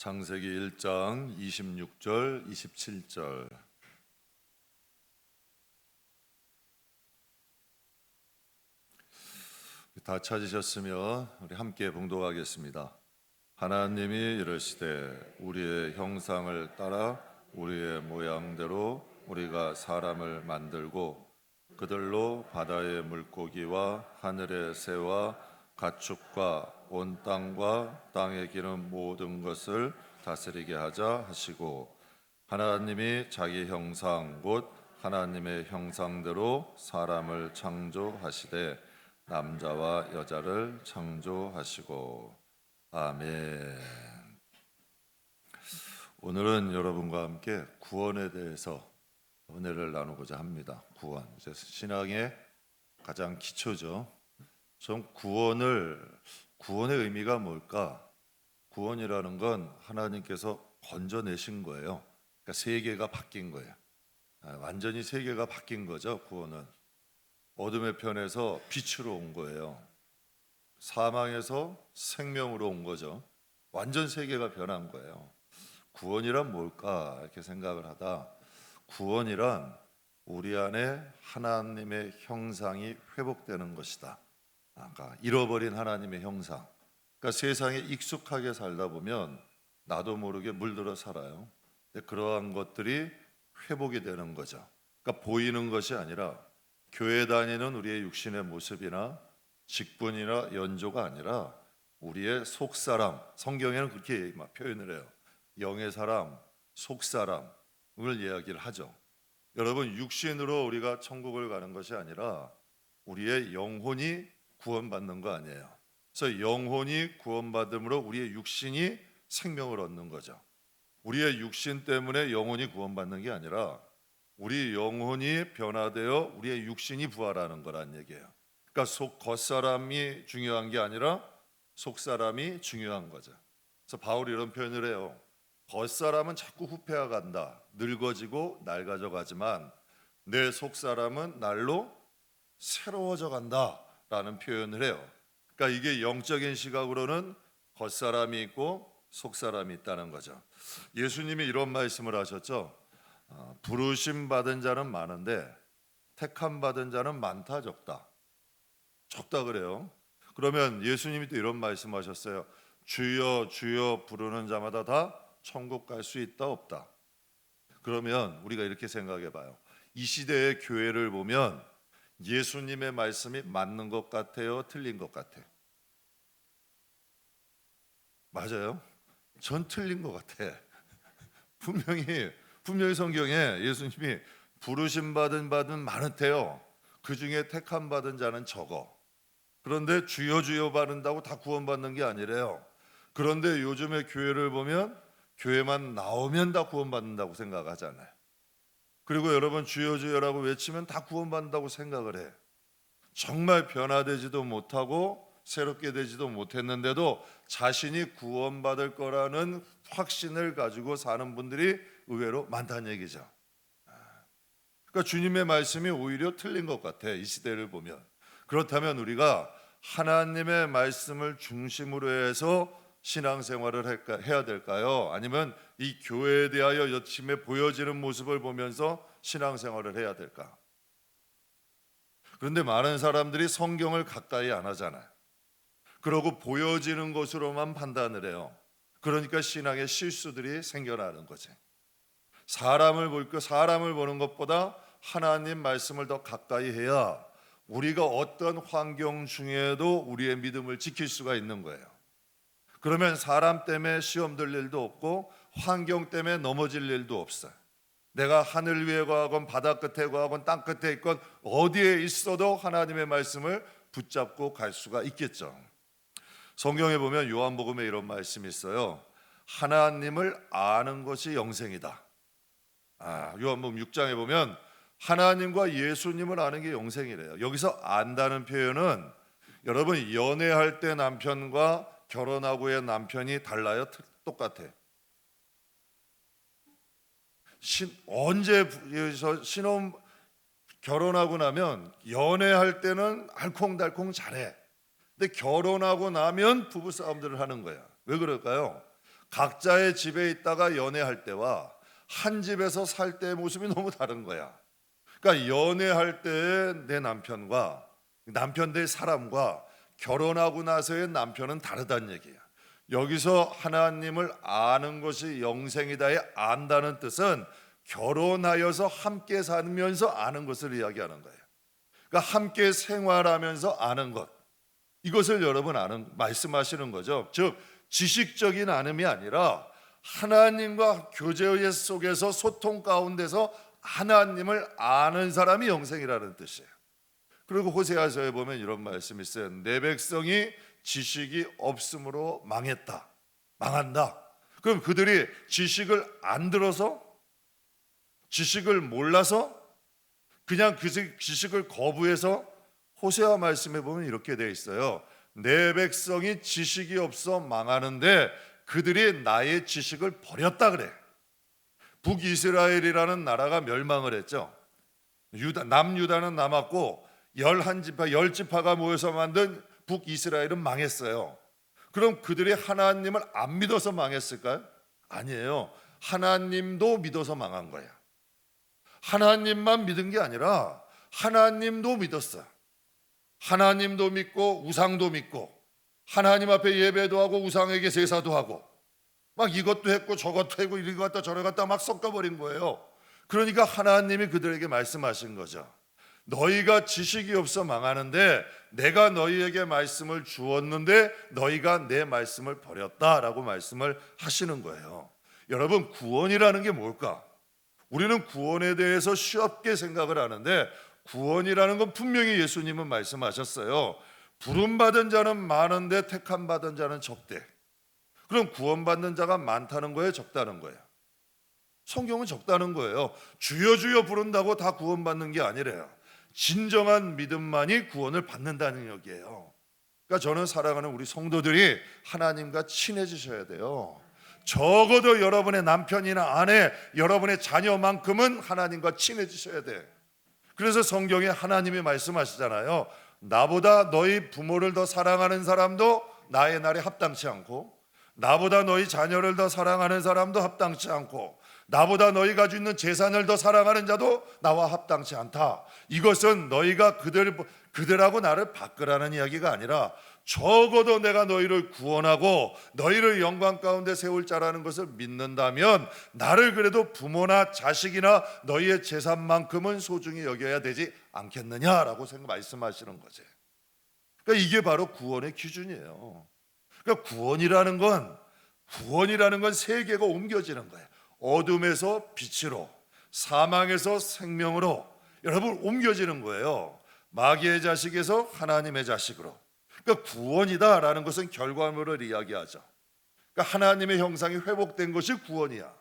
창세기 1장 26절 27절. 다 찾으셨으면 우리 함께 봉독하겠습니다. 하나님이 이르시되 우리의 형상을 따라 우리의 모양대로 우리가 사람을 만들고 그들로 바다의 물고기와 하늘의 새와 가축과 온 땅과 땅에 기는 모든 것을 다스리게 하자 하시고, 하나님이 자기 형상 곧 하나님의 형상대로 사람을 창조하시되 남자와 여자를 창조하시고. 아멘. 오늘은 여러분과 함께 구원에 대해서 은혜를 나누고자 합니다. 구원, 신앙의 가장 기초죠. 전 구원의 의미가 뭘까? 구원이라는 건 하나님께서 건져내신 거예요. 그러니까 세계가 바뀐 거예요. 완전히 세계가 바뀐 거죠. 구원은 어둠의 편에서 빛으로 온 거예요. 사망에서 생명으로 온 거죠. 완전 세계가 변한 거예요. 구원이란 뭘까? 이렇게 생각을 하다 구원이란 우리 안에 하나님의 형상이 회복되는 것이다. 그러니까 잃어버린 하나님의 형상. 그러니까 세상에 익숙하게 살다 보면 나도 모르게 물들어 살아요. 근데 그러한 것들이 회복이 되는 거죠. 그러니까 보이는 것이 아니라 교회 다니는 우리의 육신의 모습이나 직분이나 연조가 아니라 우리의 속사람, 성경에는 그렇게 표현을 해요. 영의 사람, 속사람을 이야기를 하죠. 여러분, 육신으로 우리가 천국을 가는 것이 아니라 우리의 영혼이 구원받는 거 아니에요. 그래서 영혼이 구원받음으로 우리의 육신이 생명을 얻는 거죠. 우리의 육신 때문에 영혼이 구원받는 게 아니라 우리 영혼이 변화되어 우리의 육신이 부활하는 거란 얘기예요. 그러니까 겉사람이 중요한 게 아니라 속사람이 중요한 거죠. 그래서 바울이 이런 표현을 해요. 겉사람은 자꾸 후패해 간다. 늙어지고 낡아져 가지만 내 속사람은 날로 새로워져 간다 라는 표현을 해요. 그러니까 이게 영적인 시각으로는 겉사람이 있고 속사람이 있다는 거죠. 예수님이 이런 말씀을 하셨죠. 부르심 받은 자는 많은데 택함 받은 자는 많다 적다. 적다 그래요. 그러면 예수님이 또 이런 말씀하셨어요. 주여 주여 부르는 자마다 다 천국 갈 수 있다 없다. 그러면 우리가 이렇게 생각해 봐요. 이 시대의 교회를 보면 예수님의 말씀이 맞는 것 같아요, 틀린 것 같아요? 맞아요? 전 틀린 것 같아. 분명히 성경에 예수님이 부르심 받은 많은데요, 그 중에 택함 받은 자는 적어. 그런데 주여 주여 받는다고 다 구원받는 게 아니래요. 그런데 요즘의 교회를 보면 교회만 나오면 다 구원받는다고 생각하잖아요. 그리고 여러분, 주여 주여라고 외치면 다 구원받는다고 생각을 해. 정말 변화되지도 못하고 새롭게 되지도 못했는데도 자신이 구원받을 거라는 확신을 가지고 사는 분들이 의외로 많다는 얘기죠. 그러니까 주님의 말씀이 오히려 틀린 것 같아, 이 시대를 보면. 그렇다면 우리가 하나님의 말씀을 중심으로 해서 신앙생활을 해야 될까요? 아니면 이 교회에 대하여 여침에 보여지는 모습을 보면서 신앙생활을 해야 될까? 그런데 많은 사람들이 성경을 가까이 안 하잖아요. 그러고 보여지는 것으로만 판단을 해요. 그러니까 신앙의 실수들이 생겨나는 거지. 사람을 보는 것보다 하나님 말씀을 더 가까이 해야 우리가 어떤 환경 중에도 우리의 믿음을 지킬 수가 있는 거예요. 그러면 사람 때문에 시험 들 일도 없고 환경 때문에 넘어질 일도 없어요. 내가 하늘 위에 가건 바다 끝에 가건 땅 끝에 있건 어디에 있어도 하나님의 말씀을 붙잡고 갈 수가 있겠죠. 성경에 보면 요한복음에 이런 말씀이 있어요. 하나님을 아는 것이 영생이다. 요한복음 6장에 보면 하나님과 예수님을 아는 게 영생이래요. 여기서 안다는 표현은 여러분, 연애할 때 남편과 결혼하고의 남편이 달라요? 똑같아. 언제 신혼 결혼하고 나면 연애할 때는 알콩달콩 잘해. 근데 결혼하고 나면 부부싸움들을 하는 거야. 왜 그럴까요? 각자의 집에 있다가 연애할 때와 한 집에서 살 때의 모습이 너무 다른 거야. 그러니까 연애할 때의 내 남편과 남편 될 사람과 결혼하고 나서의 남편은 다르다는 얘기야. 여기서 하나님을 아는 것이 영생이다에 안다는 뜻은 결혼하여서 함께 살면서 아는 것을 이야기하는 거예요. 그러니까 함께 생활하면서 아는 것, 이것을 여러분 말씀하시는 거죠. 즉 지식적인 아름이 아니라 하나님과 교제 속에서 소통 가운데서 하나님을 아는 사람이 영생이라는 뜻이에요. 그리고 호세아서에 보면 이런 말씀이 있어요. 내 백성이 지식이 없으므로 망했다, 망한다. 그럼 그들이 지식을 안 들어서, 지식을 몰라서, 그냥 그 지식을 거부해서, 호세아 말씀에 보면 이렇게 돼 있어요. 내 백성이 지식이 없어 망하는데 그들이 나의 지식을 버렸다 그래. 북이스라엘이라는 나라가 멸망을 했죠. 남유다는 남았고 11지파, 10지파가 모여서 만든 북이스라엘은 망했어요. 그럼 그들이 하나님을 안 믿어서 망했을까요? 아니에요. 하나님도 믿어서 망한 거야. 하나님만 믿은 게 아니라 하나님도 믿었어요. 하나님도 믿고 우상도 믿고 하나님 앞에 예배도 하고 우상에게 제사도 하고 막 이것도 했고 저것도 했고 이리 갔다 저리 갔다 막 섞어버린 거예요. 그러니까 하나님이 그들에게 말씀하신 거죠. 너희가 지식이 없어 망하는데 내가 너희에게 말씀을 주었는데 너희가 내 말씀을 버렸다라고 말씀을 하시는 거예요. 여러분, 구원이라는 게 뭘까? 우리는 구원에 대해서 쉽게 생각을 하는데 구원이라는 건 분명히 예수님은 말씀하셨어요. 부름받은 자는 많은데 택함받은 자는 적대. 그럼 구원받는 자가 많다는 거예요, 적다는 거예요? 성경은 적다는 거예요. 주여 주여 부른다고 다 구원받는 게 아니래요. 진정한 믿음만이 구원을 받는다는 얘기예요. 그러니까 저는 사랑하는 우리 성도들이 하나님과 친해지셔야 돼요. 적어도 여러분의 남편이나 아내, 여러분의 자녀만큼은 하나님과 친해지셔야 돼. 그래서 성경에 하나님이 말씀하시잖아요. 나보다 너희 부모를 더 사랑하는 사람도 나의 날에 합당치 않고, 나보다 너희 자녀를 더 사랑하는 사람도 합당치 않고, 나보다 너희가 가지고 있는 재산을 더 사랑하는 자도 나와 합당치 않다. 이것은 너희가 그들하고 나를 바꾸라는 이야기가 아니라 적어도 내가 너희를 구원하고 너희를 영광 가운데 세울 자라는 것을 믿는다면 나를 그래도 부모나 자식이나 너희의 재산만큼은 소중히 여겨야 되지 않겠느냐라고 말씀하시는 거죠. 그러니까 이게 바로 구원의 기준이에요. 그러니까 구원이라는 건 세계가 옮겨지는 거예요. 어둠에서 빛으로, 사망에서 생명으로 여러분 옮겨지는 거예요. 마귀의 자식에서 하나님의 자식으로. 그러니까 구원이다라는 것은 결과물을 이야기하죠. 그러니까 하나님의 형상이 회복된 것이 구원이야.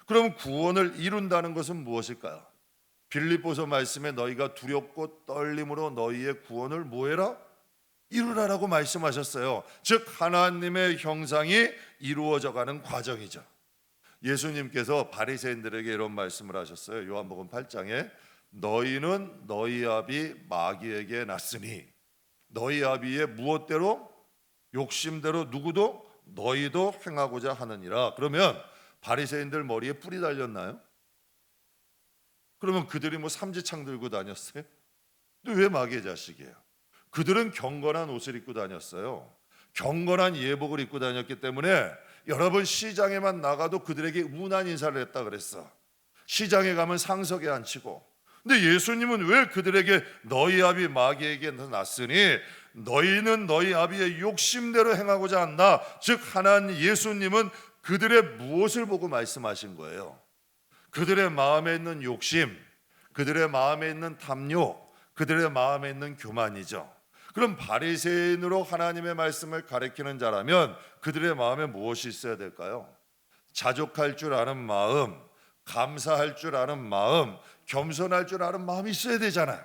그럼 구원을 이룬다는 것은 무엇일까요? 빌립보서 말씀에 너희가 두렵고 떨림으로 너희의 구원을 뭐해라? 이루라라고 말씀하셨어요. 즉 하나님의 형상이 이루어져가는 과정이죠. 예수님께서 바리새인들에게 이런 말씀을 하셨어요. 요한복음 8장에 너희는 너희 아비 마귀에게 났으니 너희 아비의 무엇대로 욕심대로 누구도 너희도 행하고자 하느니라. 그러면 바리새인들 머리에 뿔이 달렸나요? 그러면 그들이 삼지창 들고 다녔어요? 근데 왜 마귀의 자식이에요? 그들은 경건한 옷을 입고 다녔어요. 경건한 예복을 입고 다녔기 때문에 여러분 시장에만 나가도 그들에게 운한 인사를 했다 그랬어. 시장에 가면 상석에 앉히고. 근데 예수님은 왜 그들에게 너희 아비 마귀에게 났으니 너희는 너희 아비의 욕심대로 행하고자 한다. 즉 하나님 예수님은 그들의 무엇을 보고 말씀하신 거예요? 그들의 마음에 있는 욕심, 그들의 마음에 있는 탐욕, 그들의 마음에 있는 교만이죠. 그럼 바리새인으로 하나님의 말씀을 가리키는 자라면 그들의 마음에 무엇이 있어야 될까요? 자족할 줄 아는 마음, 감사할 줄 아는 마음, 겸손할 줄 아는 마음이 있어야 되잖아요.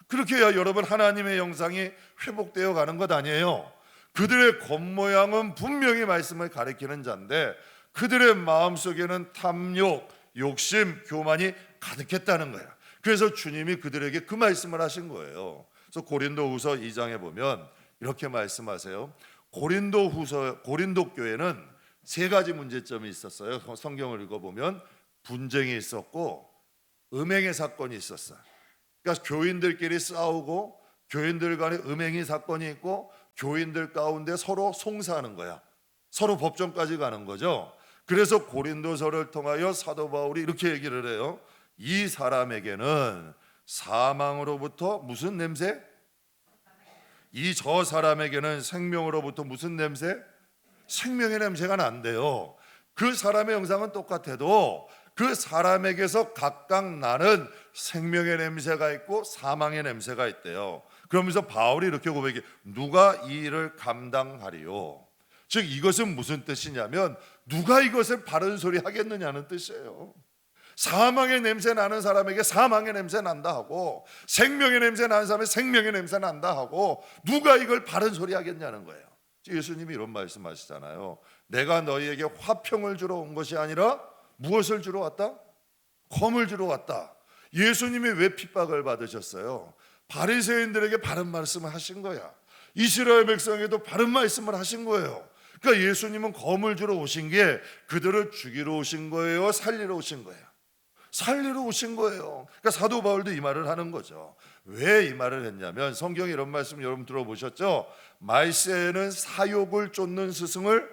그렇게 해야 여러분 하나님의 형상이 회복되어 가는 것 아니에요. 그들의 겉모양은 분명히 말씀을 가리키는 자인데 그들의 마음속에는 탐욕, 욕심, 교만이 가득했다는 거예요. 그래서 주님이 그들에게 그 말씀을 하신 거예요. 그래서 고린도후서 2장에 보면 이렇게 말씀하세요. 고린도 교회는 세 가지 문제점이 있었어요. 성경을 읽어보면 분쟁이 있었고 음행의 사건이 있었어요. 그러니까 교인들끼리 싸우고 교인들 간에 음행의 사건이 있고 교인들 가운데 서로 송사하는 거야. 서로 법정까지 가는 거죠. 그래서 고린도서를 통하여 사도 바울이 이렇게 얘기를 해요. 이 사람에게는 사망으로부터 무슨 냄새? 이 저 사람에게는 생명으로부터 무슨 냄새? 생명의 냄새가 난대요. 그 사람의 형상은 똑같아도 그 사람에게서 각각 나는 생명의 냄새가 있고 사망의 냄새가 있대요. 그러면서 바울이 이렇게 고백해, 누가 이 일을 감당하리요? 즉 이것은 무슨 뜻이냐면 누가 이것을 바른 소리 하겠느냐는 뜻이에요. 사망의 냄새 나는 사람에게 사망의 냄새 난다 하고 생명의 냄새 나는 사람에게 생명의 냄새 난다 하고 누가 이걸 바른 소리 하겠냐는 거예요. 예수님이 이런 말씀하시잖아요. 내가 너희에게 화평을 주러 온 것이 아니라 무엇을 주러 왔다? 검을 주러 왔다. 예수님이 왜 핍박을 받으셨어요? 바리새인들에게 바른 말씀을 하신 거야. 이스라엘 백성에게도 바른 말씀을 하신 거예요. 그러니까 예수님은 검을 주러 오신 게 그들을 죽이러 오신 거예요? 살리러 오신 거예요? 살리러 오신 거예요. 그러니까 사도 바울도 이 말을 하는 거죠. 왜 이 말을 했냐면 성경에 이런 말씀 여러분 들어보셨죠? 말세에는 사욕을 쫓는 스승을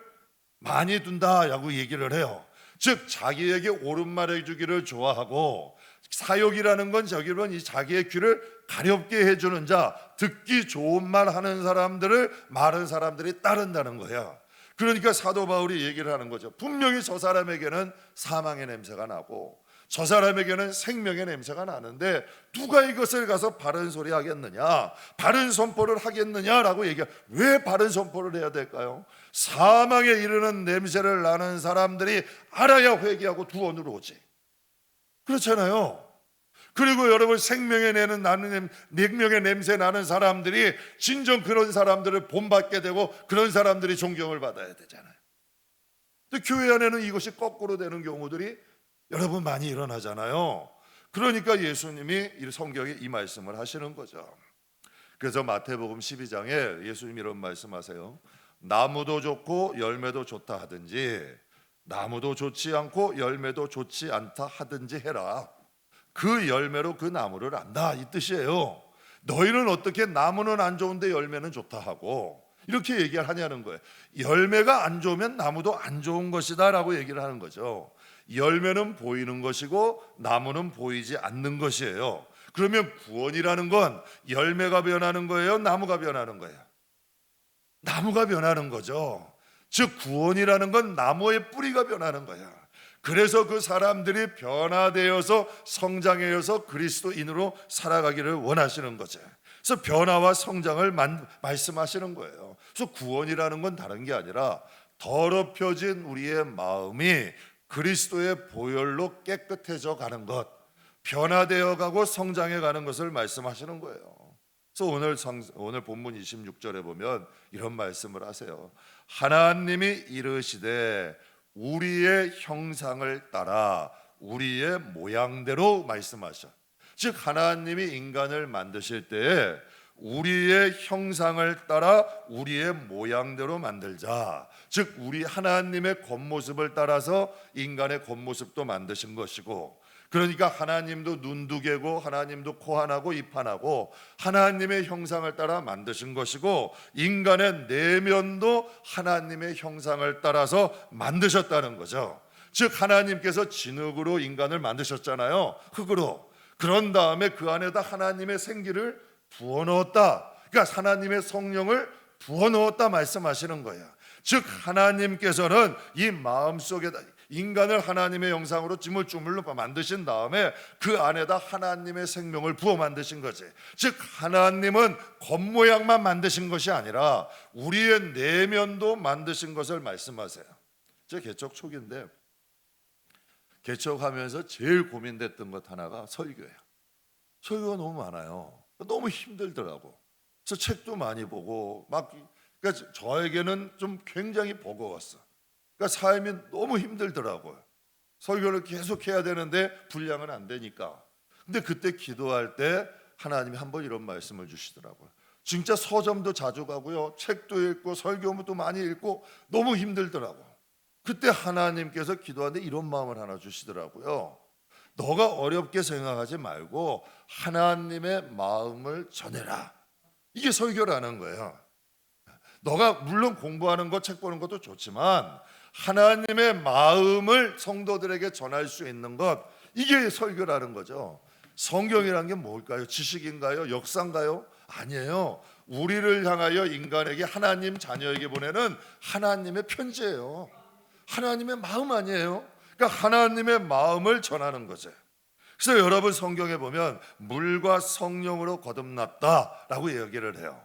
많이 둔다라고 얘기를 해요. 즉 자기에게 옳은 말 해주기를 좋아하고 사욕이라는 건 저기는 이 자기의 귀를 가렵게 해주는 자, 듣기 좋은 말 하는 사람들을 많은 사람들이 따른다는 거야. 그러니까 사도 바울이 얘기를 하는 거죠. 분명히 저 사람에게는 사망의 냄새가 나고 저 사람에게는 생명의 냄새가 나는데 누가 이것을 가서 바른 소리 하겠느냐, 바른 선포를 하겠느냐라고 얘기해요. 왜 바른 선포를 해야 될까요? 사망에 이르는 냄새를 나는 사람들이 알아야 회개하고 구원으로 오지. 그렇잖아요. 그리고 여러분 생명에 내는 나는 냉명의 냄새 나는 사람들이 진정 그런 사람들을 본받게 되고 그런 사람들이 존경을 받아야 되잖아요. 근데 교회 안에는 이것이 거꾸로 되는 경우들이 여러분 많이 일어나잖아요. 그러니까 예수님이 이 성경에 이 말씀을 하시는 거죠. 그래서 마태복음 12장에 예수님이 이런 말씀하세요. 나무도 좋고 열매도 좋다 하든지 나무도 좋지 않고 열매도 좋지 않다 하든지 해라. 그 열매로 그 나무를 안다, 이 뜻이에요. 너희는 어떻게 나무는 안 좋은데 열매는 좋다 하고 이렇게 얘기를 하냐는 거예요. 열매가 안 좋으면 나무도 안 좋은 것이다 라고 얘기를 하는 거죠. 열매는 보이는 것이고 나무는 보이지 않는 것이에요. 그러면 구원이라는 건 열매가 변하는 거예요? 나무가 변하는 거예요? 나무가 변하는 거죠. 즉 구원이라는 건 나무의 뿌리가 변하는 거야. 그래서 그 사람들이 변화되어서 성장하여서 그리스도인으로 살아가기를 원하시는 거죠. 그래서 변화와 성장을 말씀하시는 거예요. 그래서 구원이라는 건 다른 게 아니라 더럽혀진 우리의 마음이 그리스도의 보혈로 깨끗해져 가는 것, 변화되어 가고 성장해 가는 것을 말씀하시는 거예요. 그래서 오늘 본문 26절에 보면 이런 말씀을 하세요. 하나님이 이르시되 우리의 형상을 따라 우리의 모양대로 말씀하셔. 즉 하나님이 인간을 만드실 때에 우리의 형상을 따라 우리의 모양대로 만들자. 즉 우리 하나님의 겉모습을 따라서 인간의 겉모습도 만드신 것이고, 그러니까 하나님도 눈 두 개고 하나님도 코 하나고 입 하나고 하나님의 형상을 따라 만드신 것이고 인간의 내면도 하나님의 형상을 따라서 만드셨다는 거죠. 즉 하나님께서 진흙으로 인간을 만드셨잖아요. 흙으로. 그런 다음에 그 안에다 하나님의 생기를 부어넣었다. 그러니까 하나님의 성령을 부어넣었다 말씀하시는 거예요. 즉 하나님께서는 이 마음속에다 인간을 하나님의 형상으로 찌물쭈물로 만드신 다음에 그 안에다 하나님의 생명을 부어 만드신 거지. 즉 하나님은 겉모양만 만드신 것이 아니라 우리의 내면도 만드신 것을 말씀하세요. 제 개척 초기인데 개척하면서 제일 고민됐던 것 하나가 설교예요. 설교가 너무 많아요. 너무 힘들더라고. 그래서 책도 많이 보고 그러니까 저에게는 좀 굉장히 버거웠어. 그러니까 삶이 너무 힘들더라고요. 설교를 계속 해야 되는데 분량은 안 되니까. 근데 그때 기도할 때 하나님이 한번 이런 말씀을 주시더라고요. 진짜 서점도 자주 가고요. 책도 읽고 설교문도 많이 읽고 너무 힘들더라고요. 그때 하나님께서 기도하는데 이런 마음을 하나 주시더라고요. 너가 어렵게 생각하지 말고 하나님의 마음을 전해라. 이게 설교라는 거예요. 너가 물론 공부하는 것, 책 보는 것도 좋지만 하나님의 마음을 성도들에게 전할 수 있는 것, 이게 설교라는 거죠. 성경이란 게 뭘까요? 지식인가요? 역사인가요? 아니에요. 우리를 향하여 인간에게, 하나님 자녀에게 보내는 하나님의 편지예요. 하나님의 마음 아니에요? 그러니까 하나님의 마음을 전하는 거죠. 그래서 여러분 성경에 보면 물과 성령으로 거듭났다라고 얘기를 해요.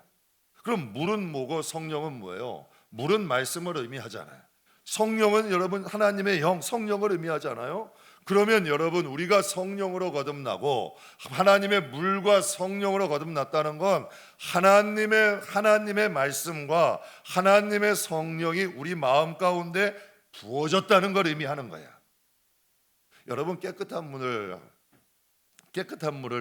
그럼 물은 뭐고 성령은 뭐예요? 물은 말씀을 의미하잖아요. 성령은 여러분 하나님의 영, 성령을 의미하잖아요. 그러면 여러분 우리가 성령으로 거듭나고 하나님의 물과 성령으로 거듭났다는 건 하나님의 말씀과 하나님의 성령이 우리 마음 가운데 부어졌다는 걸 의미하는 거야. 여러분 깨끗한 물을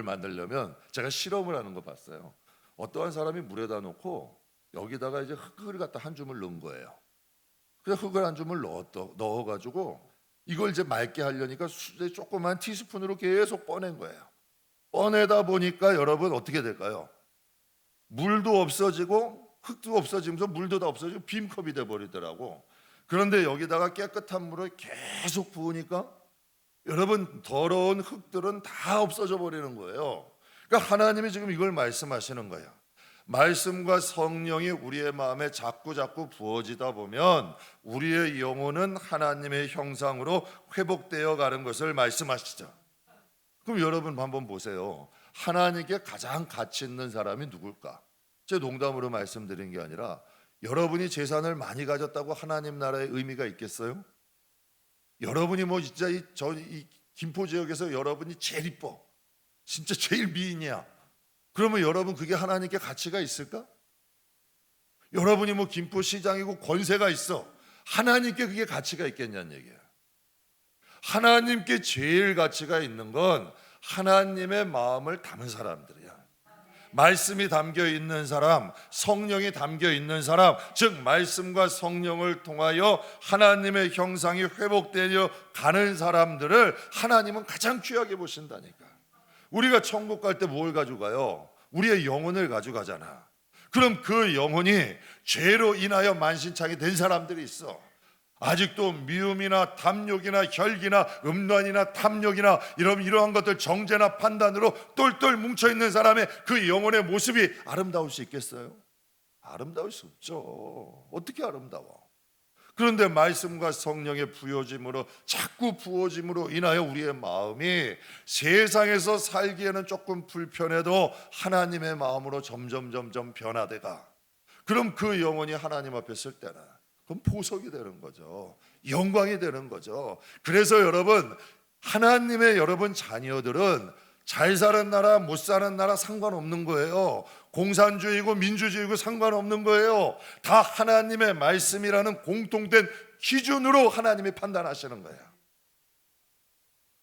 만들려면 제가 실험을 하는 거 봤어요. 어떠한 사람이 물에다 놓고 여기다가 이제 흙을 갖다 한 줌을 넣은 거예요. 그래서 흙을 한 줌을 넣어가지고 이걸 이제 맑게 하려니까 조그만 티스푼으로 계속 꺼낸 거예요. 꺼내다 보니까 여러분 어떻게 될까요? 물도 없어지고 흙도 없어지면서 물도 다 없어지고 빈컵이 돼버리더라고. 그런데 여기다가 깨끗한 물을 계속 부으니까 여러분 더러운 흙들은 다 없어져 버리는 거예요. 그러니까 하나님이 지금 이걸 말씀하시는 거예요. 말씀과 성령이 우리의 마음에 자꾸 부어지다 보면 우리의 영혼은 하나님의 형상으로 회복되어 가는 것을 말씀하시죠. 그럼 여러분 한번 보세요. 하나님께 가장 가치 있는 사람이 누굴까? 제 농담으로 말씀드린 게 아니라 여러분이 재산을 많이 가졌다고 하나님 나라의 의미가 있겠어요? 여러분이 뭐 진짜 이 김포 지역에서 여러분이 제일 이뻐, 진짜 제일 미인이야. 그러면 여러분 그게 하나님께 가치가 있을까? 여러분이 뭐 김포시장이고 권세가 있어, 하나님께 그게 가치가 있겠냐는 얘기예요. 하나님께 제일 가치가 있는 건 하나님의 마음을 담은 사람들이야. 말씀이 담겨 있는 사람, 성령이 담겨 있는 사람, 즉 말씀과 성령을 통하여 하나님의 형상이 회복되어 가는 사람들을 하나님은 가장 귀하게 보신다니까. 우리가 천국 갈 때 뭘 가져가요? 우리의 영혼을 가져가잖아. 그럼 그 영혼이 죄로 인하여 만신창이 된 사람들이 있어. 아직도 미움이나 탐욕이나 혈기나 음란이나 탐욕이나 이러한 것들, 정죄나 판단으로 똘똘 뭉쳐있는 사람의 그 영혼의 모습이 아름다울 수 있겠어요? 아름다울 수 없죠. 어떻게 아름다워? 그런데 말씀과 성령의 자꾸 부어짐으로 인하여 우리의 마음이 세상에서 살기에는 조금 불편해도 하나님의 마음으로 점점 변화돼가. 그럼 그 영혼이 하나님 앞에 설 때는 그럼 보석이 되는 거죠. 영광이 되는 거죠. 그래서 여러분, 하나님의 여러분 자녀들은 잘 사는 나라 못 사는 나라 상관없는 거예요. 공산주의고 민주주의고 상관없는 거예요. 다 하나님의 말씀이라는 공통된 기준으로 하나님이 판단하시는 거예요.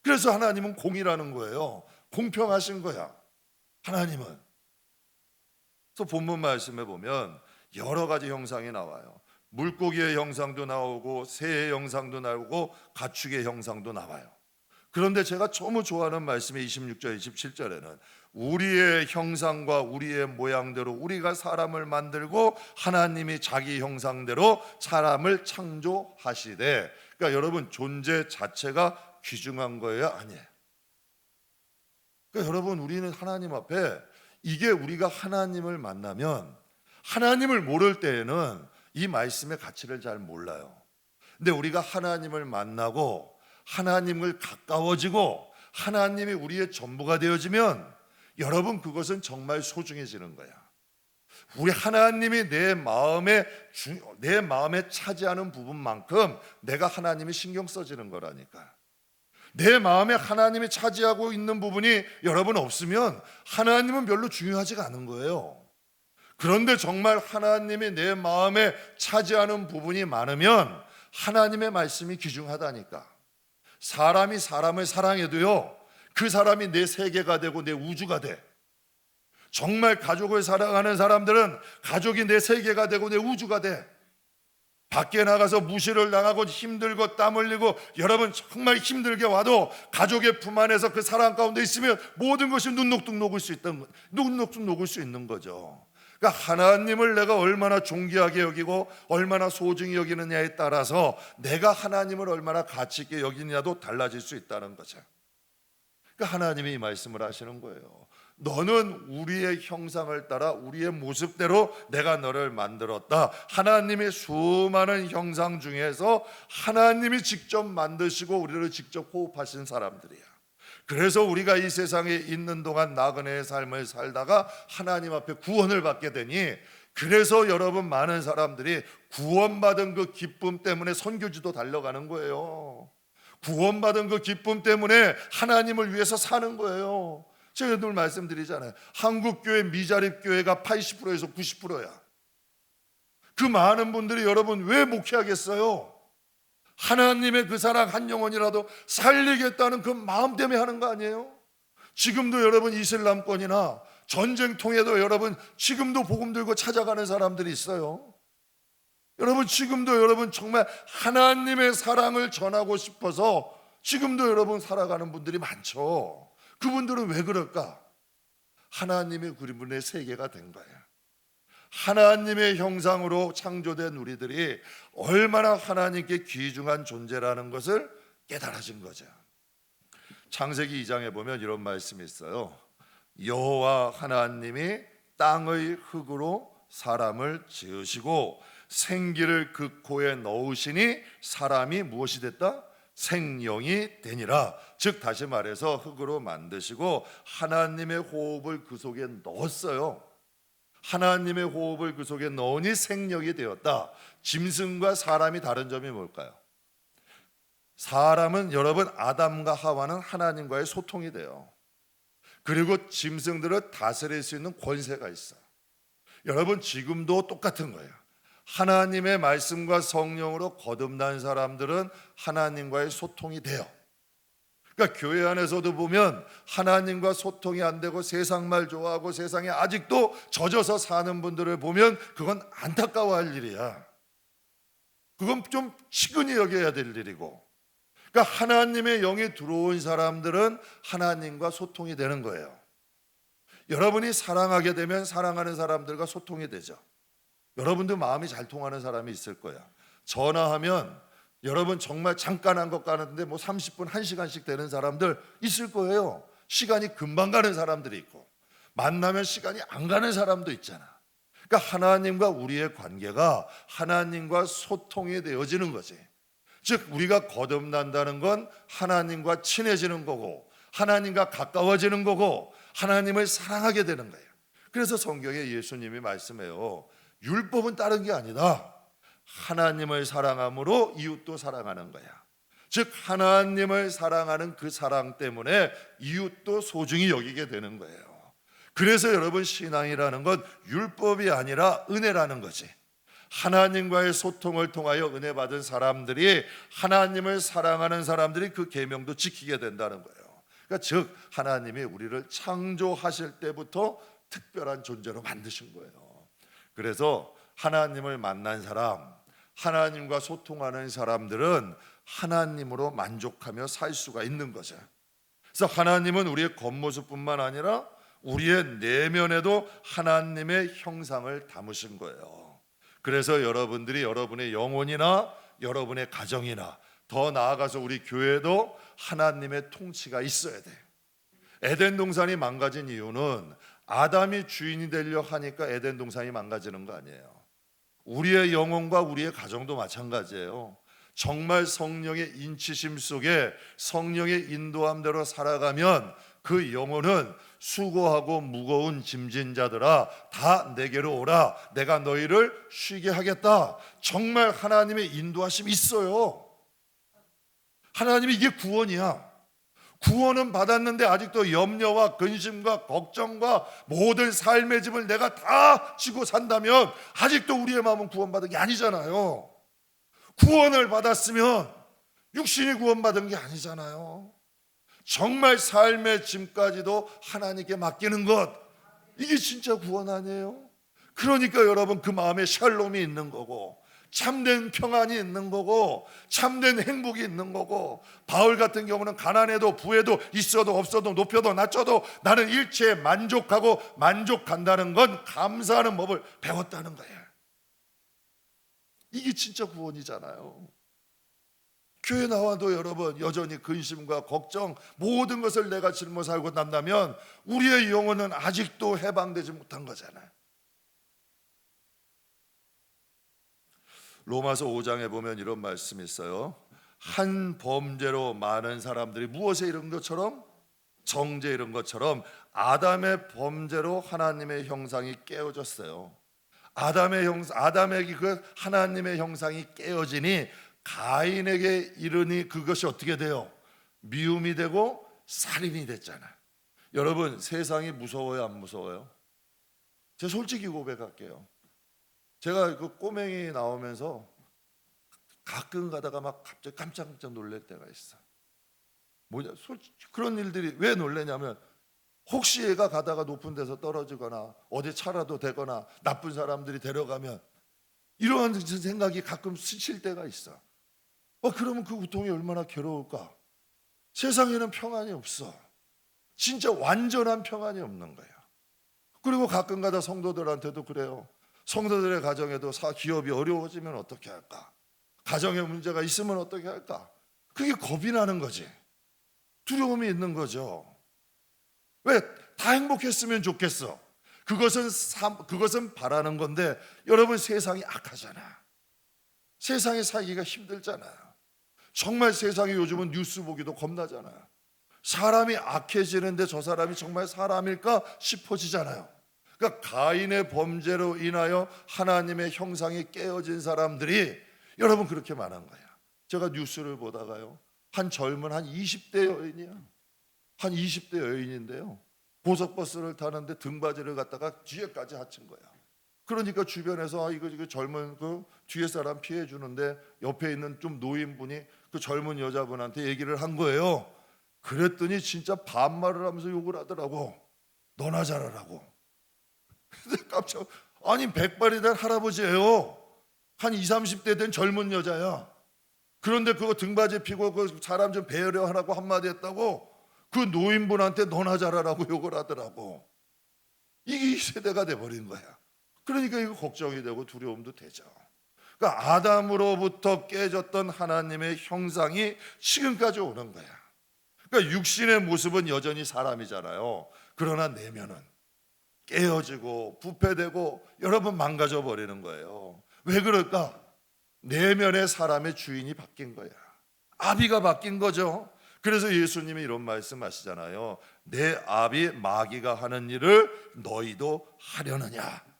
그래서 하나님은 공이라는 거예요. 공평하신 거야, 하나님은. 그래서 본문 말씀에 보면 여러 가지 형상이 나와요. 물고기의 형상도 나오고 새의 형상도 나오고 가축의 형상도 나와요. 그런데 제가 너무 좋아하는 말씀이 26절 27절에는 우리의 형상과 우리의 모양대로 우리가 사람을 만들고 하나님이 자기 형상대로 사람을 창조하시되, 그러니까 여러분 존재 자체가 귀중한 거예요, 아니에요? 그러니까 여러분 우리는 하나님 앞에, 이게 우리가 하나님을 만나면, 하나님을 모를 때에는 이 말씀의 가치를 잘 몰라요. 근데 우리가 하나님을 만나고 하나님을 가까워지고 하나님이 우리의 전부가 되어지면 여러분 그것은 정말 소중해지는 거야. 우리 하나님이 내 마음에 차지하는 부분만큼 내가 하나님이 신경 써지는 거라니까. 내 마음에 하나님이 차지하고 있는 부분이 여러분 없으면 하나님은 별로 중요하지가 않은 거예요. 그런데 정말 하나님이 내 마음에 차지하는 부분이 많으면 하나님의 말씀이 귀중하다니까. 사람이 사람을 사랑해도요, 그 사람이 내 세계가 되고 내 우주가 돼. 정말 가족을 사랑하는 사람들은 가족이 내 세계가 되고 내 우주가 돼. 밖에 나가서 무시를 당하고 힘들고 땀 흘리고 여러분 정말 힘들게 와도 가족의 품 안에서 그 사랑 가운데 있으면 모든 것이 눈녹듯 녹을 수 있는 거죠. 그러니까 하나님을 내가 얼마나 존귀하게 여기고 얼마나 소중히 여기느냐에 따라서 내가 하나님을 얼마나 가치 있게 여기느냐도 달라질 수 있다는 거죠. 그러니까 하나님이 이 말씀을 하시는 거예요. 너는 우리의 형상을 따라 우리의 모습대로 내가 너를 만들었다. 하나님의 수많은 형상 중에서 하나님이 직접 만드시고 우리를 직접 호흡하신 사람들이야. 그래서 우리가 이 세상에 있는 동안 나그네의 삶을 살다가 하나님 앞에 구원을 받게 되니, 그래서 여러분 많은 사람들이 구원받은 그 기쁨 때문에 선교지도 달려가는 거예요. 구원받은 그 기쁨 때문에 하나님을 위해서 사는 거예요. 제가 늘 말씀드리잖아요. 한국교회 미자립교회가 80%에서 90%야. 그 많은 분들이 여러분 왜 목회하겠어요? 하나님의 그 사랑 한 영혼이라도 살리겠다는 그 마음 때문에 하는 거 아니에요? 지금도 여러분 이슬람권이나 전쟁통에도 여러분 지금도 복음 들고 찾아가는 사람들이 있어요. 여러분 지금도 여러분 정말 하나님의 사랑을 전하고 싶어서 지금도 여러분 살아가는 분들이 많죠. 그분들은 왜 그럴까? 하나님의 그림의 세계가 된 거예요. 하나님의 형상으로 창조된 우리들이 얼마나 하나님께 귀중한 존재라는 것을 깨달아진 거죠. 창세기 2장에 보면 이런 말씀이 있어요. 여호와 하나님이 땅의 흙으로 사람을 지으시고 생기를 그 코에 넣으시니 사람이 무엇이 됐다? 생령이 되니라. 즉 다시 말해서 흙으로 만드시고 하나님의 호흡을 그 속에 넣었어요. 하나님의 호흡을 그 속에 넣으니 생령이 되었다. 짐승과 사람이 다른 점이 뭘까요? 사람은 여러분 아담과 하와는 하나님과의 소통이 돼요. 그리고 짐승들을 다스릴 수 있는 권세가 있어요. 여러분 지금도 똑같은 거예요. 하나님의 말씀과 성령으로 거듭난 사람들은 하나님과의 소통이 돼요. 그러니까 교회 안에서도 보면 하나님과 소통이 안 되고 세상 말 좋아하고 세상에 아직도 젖어서 사는 분들을 보면 그건 안타까워할 일이야. 그건 좀 치근히 여겨야 될 일이고, 그러니까 하나님의 영이 들어온 사람들은 하나님과 소통이 되는 거예요. 여러분이 사랑하게 되면 사랑하는 사람들과 소통이 되죠. 여러분도 마음이 잘 통하는 사람이 있을 거야. 전화하면 여러분 정말 잠깐 한 것 같은데 뭐 30분, 1시간씩 되는 사람들 있을 거예요. 시간이 금방 가는 사람들이 있고, 만나면 시간이 안 가는 사람도 있잖아. 그러니까 하나님과 우리의 관계가 하나님과 소통이 되어지는 거지. 즉 우리가 거듭난다는 건 하나님과 친해지는 거고 하나님과 가까워지는 거고 하나님을 사랑하게 되는 거예요. 그래서 성경에 예수님이 말씀해요. 율법은 다른 게 아니다. 하나님을 사랑함으로 이웃도 사랑하는 거야. 즉 하나님을 사랑하는 그 사랑 때문에 이웃도 소중히 여기게 되는 거예요. 그래서 여러분 신앙이라는 건 율법이 아니라 은혜라는 거지. 하나님과의 소통을 통하여 은혜 받은 사람들이, 하나님을 사랑하는 사람들이 그 계명도 지키게 된다는 거예요. 그러니까 즉 하나님이 우리를 창조하실 때부터 특별한 존재로 만드신 거예요. 그래서 하나님을 만난 사람, 하나님과 소통하는 사람들은 하나님으로 만족하며 살 수가 있는 거죠. 그래서 하나님은 우리의 겉모습뿐만 아니라 우리의 내면에도 하나님의 형상을 담으신 거예요. 그래서 여러분들이 여러분의 영혼이나 여러분의 가정이나 더 나아가서 우리 교회도 하나님의 통치가 있어야 돼. 에덴 동산이 망가진 이유는 아담이 주인이 되려 하니까 에덴 동산이 망가지는 거 아니에요. 우리의 영혼과 우리의 가정도 마찬가지예요. 정말 성령의 인치심 속에 성령의 인도함대로 살아가면 그 영혼은 수고하고 무거운 짐진 자들아 다 내게로 오라, 내가 너희를 쉬게 하겠다. 정말 하나님의 인도하심이 있어요. 하나님이 이게 구원이야. 구원은 받았는데 아직도 염려와 근심과 걱정과 모든 삶의 짐을 내가 다 지고 산다면 아직도 우리의 마음은 구원받은 게 아니잖아요. 구원을 받았으면 육신이 구원받은 게 아니잖아요. 정말 삶의 짐까지도 하나님께 맡기는 것, 이게 진짜 구원 아니에요? 그러니까 여러분 그 마음에 샬롬이 있는 거고 참된 평안이 있는 거고 참된 행복이 있는 거고, 바울 같은 경우는 가난해도 부해도 있어도 없어도 높여도 낮춰도 나는 일체에 만족하고 만족한다는 건 감사하는 법을 배웠다는 거예요. 이게 진짜 구원이잖아요. 교회 나와도 여러분 여전히 근심과 걱정 모든 것을 내가 짊어 살고 난다면 우리의 영혼은 아직도 해방되지 못한 거잖아요. 로마서 5장에 보면 이런 말씀이 있어요. 한 범죄로 많은 사람들이 무엇에 이른 것처럼, 정죄에 이른 것처럼 아담의 범죄로 하나님의 형상이 깨어졌어요. 아담에게 그 하나님의 형상이 깨어지니 가인에게 이르니 그것이 어떻게 돼요? 미움이 되고 살인이 됐잖아요. 여러분 세상이 무서워요, 안 무서워요? 제가 솔직히 고백할게요. 제가 그 꼬맹이 나오면서 가끔 가다가 막 갑자기 깜짝깜짝 놀랄 때가 있어. 뭐냐, 솔직히 그런 일들이 왜 놀라냐면 혹시 얘가 가다가 높은 데서 떨어지거나 어디 차라도 되거나 나쁜 사람들이 데려가면 이러한 생각이 가끔 스칠 때가 있어. 그러면 그 고통이 얼마나 괴로울까? 세상에는 평안이 없어. 진짜 완전한 평안이 없는 거예요. 그리고 가끔가다 성도들한테도 그래요. 성도들의 가정에도 기업이 어려워지면 어떻게 할까? 가정에 문제가 있으면 어떻게 할까? 그게 겁이 나는 거지. 두려움이 있는 거죠. 왜? 다 행복했으면 좋겠어. 그것은 바라는 건데 여러분 세상이 악하잖아. 세상에 살기가 힘들잖아요. 정말 세상에 요즘은 뉴스 보기도 겁나잖아요. 사람이 악해지는데 저 사람이 정말 사람일까 싶어지잖아요. 그러니까 가인의 범죄로 인하여 하나님의 형상이 깨어진 사람들이 여러분 그렇게 많은 거야. 제가 뉴스를 보다가요, 한 젊은 한 20대 여인이야. 한 20대 여인인데요, 고속버스를 타는데 등받이를 갖다가 뒤에까지 받친 거야. 그러니까 주변에서 이거 젊은 그 뒤에 사람 피해 주는데 옆에 있는 좀 노인분이 그 젊은 여자분한테 얘기를 한 거예요. 그랬더니 진짜 반말을 하면서 욕을 하더라고. 너나 잘하라고. 근데 깜짝, 아니 백발이 된 할아버지예요. 한 20, 30대 된 젊은 여자야. 그런데 그거 등받이 피고 그 사람 좀 배려하라고 한마디 했다고 그 노인분한테 너나 잘하라고 욕을 하더라고. 이게 이 세대가 돼버린 거야. 그러니까 이거 걱정이 되고 두려움도 되죠. 그러니까 아담으로부터 깨졌던 하나님의 형상이 지금까지 오는 거야. 그러니까 육신의 모습은 여전히 사람이잖아요. 그러나 내면은 깨어지고 부패되고 여러분 망가져 버리는 거예요. 왜 그럴까? 내면의 사람의 주인이 바뀐 거야. 아비가 바뀐 거죠. 그래서 예수님이 이런 말씀하시잖아요. 내 아비 마귀가 하는 일을 너희도 하려느냐.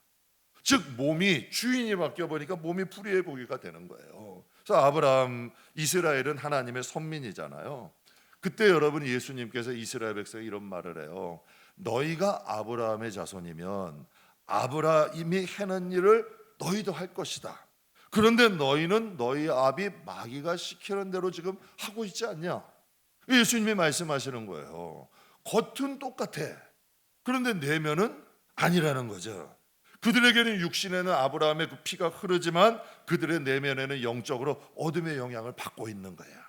즉 몸이 주인이 바뀌어 보니까 몸이 불의의 보기가 되는 거예요. 그래서 아브라함, 이스라엘은 하나님의 선민이잖아요. 그때 여러분 예수님께서 이스라엘 백성에 이런 말을 해요. 너희가 아브라함의 자손이면 아브라함이 하는 일을 너희도 할 것이다. 그런데 너희는 너희 아비 마귀가 시키는 대로 지금 하고 있지 않냐? 예수님이 말씀하시는 거예요. 겉은 똑같아. 그런데 내면은 아니라는 거죠. 그들에게는 육신에는 아브라함의 그 피가 흐르지만 그들의 내면에는 영적으로 어둠의 영향을 받고 있는 거야.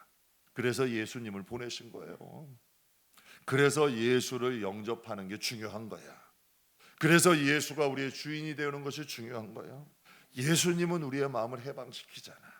그래서 예수님을 보내신 거예요. 그래서 예수를 영접하는 게 중요한 거야. 그래서 예수가 우리의 주인이 되는 것이 중요한 거예요. 예수님은 우리의 마음을 해방시키잖아.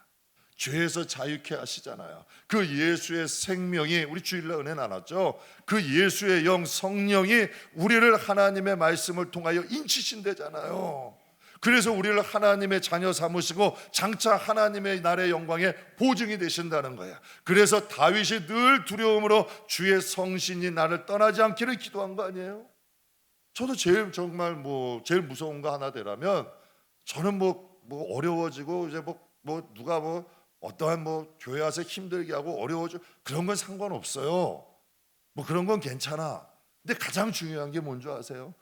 죄에서 자유케 하시잖아요. 그 예수의 생명이, 우리 주일날 은혜 나눴죠. 그 예수의 영 성령이 우리를 하나님의 말씀을 통하여 인치신대잖아요. 그래서 우리를 하나님의 자녀 삼으시고 장차 하나님의 나라의 영광의 보증이 되신다는 거야. 그래서 다윗이 늘 두려움으로 주의 성신이 나를 떠나지 않기를 기도한 거 아니에요? 저도 정말 제일 무서운 거 하나 되라면 저는 어려워지고 이제 누가 어떠한 교회 와서 힘들게 하고 어려워지고 그런 건 상관없어요. 그런 건 괜찮아. 근데 가장 중요한 게 뭔지 아세요?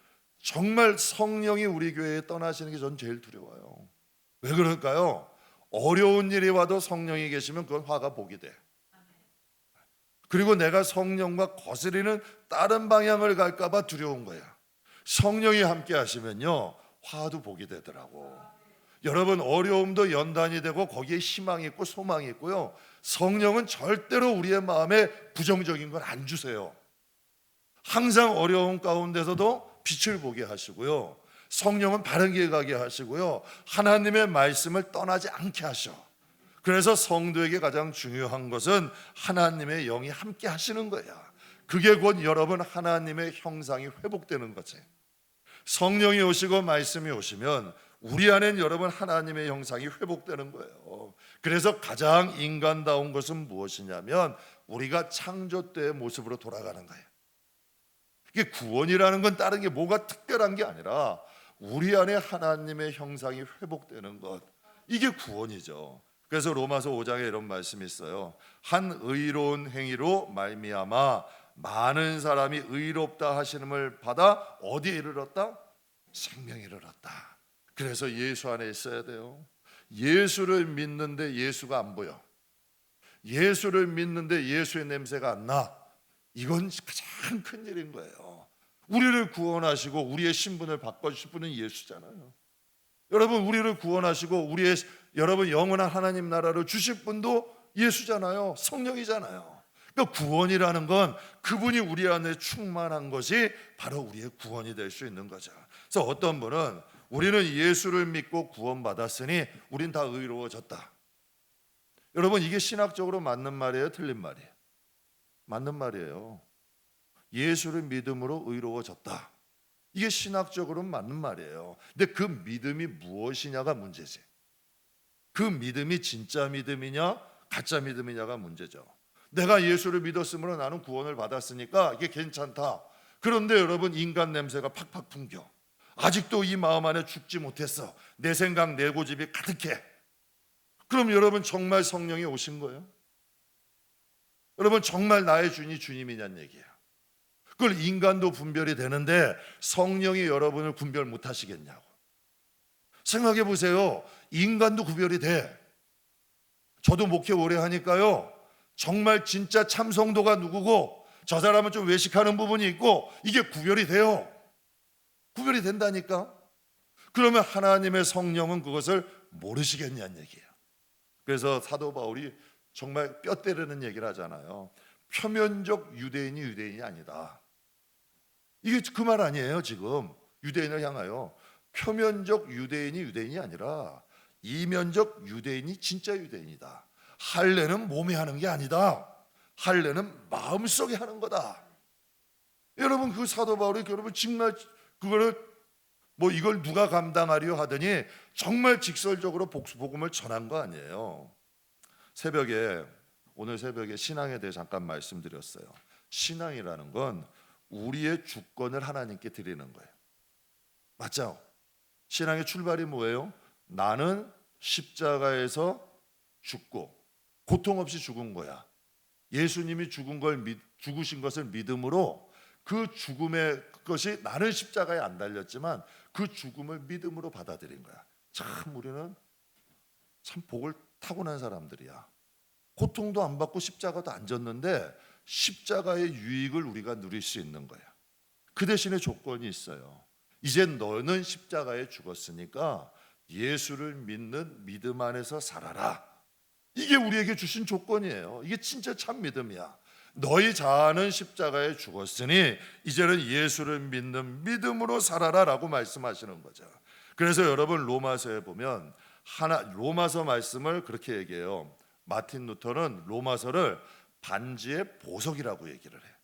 정말 성령이 우리 교회에 떠나시는 게 전 제일 두려워요. 왜 그럴까요? 어려운 일이 와도 성령이 계시면 그건 화가 복이 돼. 그리고 내가 성령과 거스리는 다른 방향을 갈까 봐 두려운 거야. 성령이 함께 하시면요 화도 복이 되더라고. 여러분, 어려움도 연단이 되고 거기에 희망이 있고 소망이 있고요. 성령은 절대로 우리의 마음에 부정적인 걸 안 주세요. 항상 어려움 가운데서도 빛을 보게 하시고요. 성령은 바른 길 가게 하시고요. 하나님의 말씀을 떠나지 않게 하셔. 그래서 성도에게 가장 중요한 것은 하나님의 영이 함께 하시는 거야. 그게 곧 여러분 하나님의 형상이 회복되는 거지. 성령이 오시고 말씀이 오시면 우리 안엔 여러분 하나님의 형상이 회복되는 거예요. 그래서 가장 인간다운 것은 무엇이냐면 우리가 창조 때의 모습으로 돌아가는 거예요. 이게 구원이라는 건 다른 게 뭐가 특별한 게 아니라 우리 안에 하나님의 형상이 회복되는 것, 이게 구원이죠. 그래서 로마서 5장에 이런 말씀이 있어요. 한 의로운 행위로 말미암아 많은 사람이 의롭다 하시는을 받아 어디에 이르렀다? 생명에 이르렀다. 그래서 예수 안에 있어야 돼요. 예수를 믿는데 예수가 안 보여. 예수를 믿는데 예수의 냄새가 안 나. 이건 가장 큰 일인 거예요. 우리를 구원하시고 우리의 신분을 바꿔주실 분은 예수잖아요. 여러분, 우리를 구원하시고 우리의 여러분 영원한 하나님 나라를 주실 분도 예수잖아요. 성령이잖아요. 그러니까 구원이라는 건 그분이 우리 안에 충만한 것이 바로 우리의 구원이 될 수 있는 거죠. 그래서 어떤 분은 우리는 예수를 믿고 구원받았으니 우린 다 의로워졌다. 여러분, 이게 신학적으로 맞는 말이에요? 틀린 말이에요? 맞는 말이에요. 예수를 믿음으로 의로워졌다. 이게 신학적으로는 맞는 말이에요. 근데 그 믿음이 무엇이냐가 문제지. 그 믿음이 진짜 믿음이냐 가짜 믿음이냐가 문제죠. 내가 예수를 믿었으므로 나는 구원을 받았으니까 이게 괜찮다. 그런데 여러분, 인간 냄새가 팍팍 풍겨. 아직도 이 마음 안에 죽지 못했어. 내 생각 내 고집이 가득해. 그럼 여러분, 정말 성령이 오신 거예요? 여러분, 정말 나의 주인이 주님이냐는 얘기예요. 그걸 인간도 분별이 되는데 성령이 여러분을 분별 못 하시겠냐고. 생각해 보세요. 인간도 구별이 돼. 저도 목회 오래 하니까요, 정말 진짜 참성도가 누구고 저 사람은 좀 외식하는 부분이 있고 이게 구별이 돼요. 구별이 된다니까. 그러면 하나님의 성령은 그것을 모르시겠냐는 얘기예요. 그래서 사도 바울이 정말 뼈 때리는 얘기를 하잖아요. 표면적 유대인이 유대인이 아니다. 이게 그 말 아니에요. 지금 유대인을 향하여 표면적 유대인이 유대인이 아니라 이면적 유대인이 진짜 유대인이다. 할례는 몸에 하는 게 아니다. 할례는 마음속에 하는 거다. 여러분, 그 사도 바울이 여러분 정말 그거를 이걸 누가 감당하려 하더니 정말 직설적으로 복음을 전한 거 아니에요. 오늘 새벽에 신앙에 대해 잠깐 말씀드렸어요. 신앙이라는 건 우리의 주권을 하나님께 드리는 거예요. 맞죠? 신앙의 출발이 뭐예요? 나는 십자가에서 죽고 고통 없이 죽은 거야. 예수님이 죽으신 것을 믿음으로 그 죽음의 것이 나는 십자가에 안 달렸지만 그 죽음을 믿음으로 받아들인 거야. 참 우리는 참 복을 타고난 사람들이야. 고통도 안 받고 십자가도 안 졌는데 십자가의 유익을 우리가 누릴 수 있는 거야. 그 대신에 조건이 있어요. 이제 너는 십자가에 죽었으니까 예수를 믿는 믿음 안에서 살아라. 이게 우리에게 주신 조건이에요. 이게 진짜 참 믿음이야. 너희 자아는 십자가에 죽었으니 이제는 예수를 믿는 믿음으로 살아라 라고 말씀하시는 거죠. 그래서 여러분, 로마서에 보면 로마서 말씀을 그렇게 얘기해요. 마틴 루터는 로마서를 반지의 보석이라고 얘기를 해요.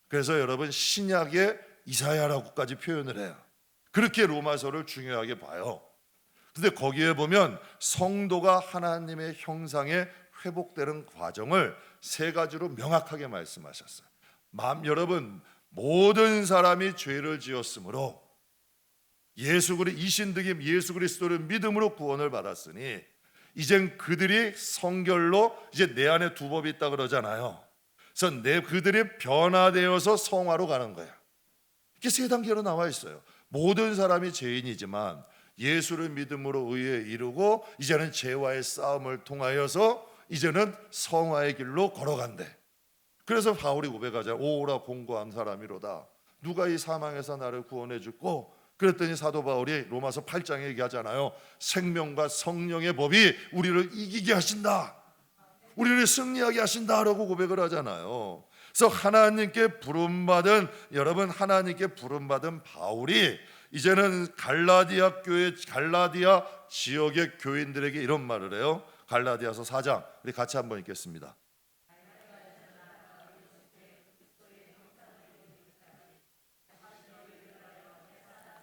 그래서 여러분, 신약의 이사야라고까지 표현을 해요. 그렇게 로마서를 중요하게 봐요. 근데 거기에 보면 성도가 하나님의 형상에 회복되는 과정을 세 가지로 명확하게 말씀하셨어요. 여러분, 모든 사람이 죄를 지었으므로 이신득임 예수 그리스도를 믿음으로 구원을 받았으니 이젠 그들이 성결로 이제 내 안에 두 법이 있다 그러잖아요. 그래서 그들이 변화되어서 성화로 가는 거예요. 이렇게 세 단계로 나와 있어요. 모든 사람이 죄인이지만 예수를 믿음으로 의에 이르고 이제는 죄와의 싸움을 통하여서 이제는 성화의 길로 걸어간대. 그래서 바울이 고백하자. 오라 공고한 사람이로다. 누가 이 사망에서 나를 구원해 줄고 그랬더니 사도 바울이 로마서 8장에 얘기하잖아요. 생명과 성령의 법이 우리를 이기게 하신다, 우리를 승리하게 하신다라고 고백을 하잖아요. 그래서 하나님께 부름받은, 여러분, 하나님께 부름받은 바울이 이제는 갈라디아 교회, 갈라디아 지역의 교인들에게 이런 말을 해요. 갈라디아서 4장, 우리 같이 한번 읽겠습니다.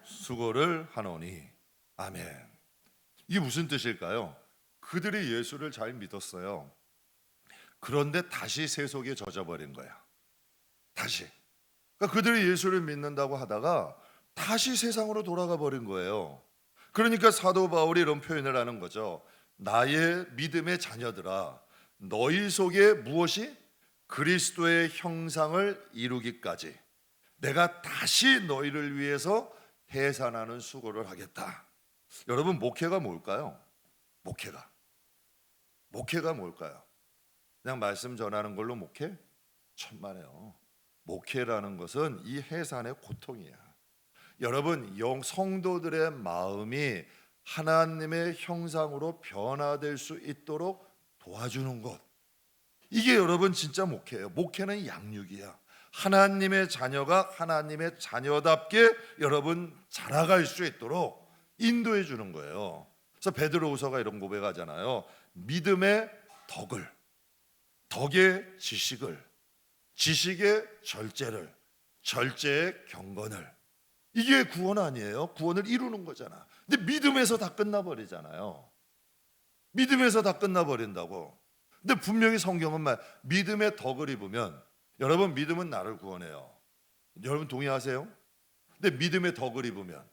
수고를 하노니. 아멘. 이게 무슨 뜻일까요? 그들이 예수를 잘 믿었어요. 그런데 다시 세속에 젖어버린 거야. 다시. 그러니까 그들이 예수를 믿는다고 하다가 다시 세상으로 돌아가 버린 거예요. 그러니까 사도 바울이 이런 표현을 하는 거죠. 나의 믿음의 자녀들아, 너희 속에 무엇이? 그리스도의 형상을 이루기까지 내가 다시 너희를 위해서 해산하는 수고를 하겠다. 여러분, 목회가 뭘까요? 목회가 뭘까요? 그냥 말씀 전하는 걸로 목회? 천만에요. 목회라는 것은 이 해산의 고통이야. 여러분, 성도들의 마음이 하나님의 형상으로 변화될 수 있도록 도와주는 것, 이게 여러분 진짜 목회예요. 목회는 양육이야. 하나님의 자녀가 하나님의 자녀답게 여러분 자라갈 수 있도록 인도해 주는 거예요. 그래서 베드로후서가 이런 고백하잖아요. 믿음의 덕을, 덕의 지식을, 지식의 절제를, 절제의 경건을. 이게 구원 아니에요? 구원을 이루는 거잖아. 근데 믿음에서 다 끝나버리잖아요. 믿음에서 다 끝나버린다고. 근데 분명히 성경은 믿음의 덕을 입으면, 여러분, 믿음은 나를 구원해요. 여러분 동의하세요? 근데 믿음의 덕을 입으면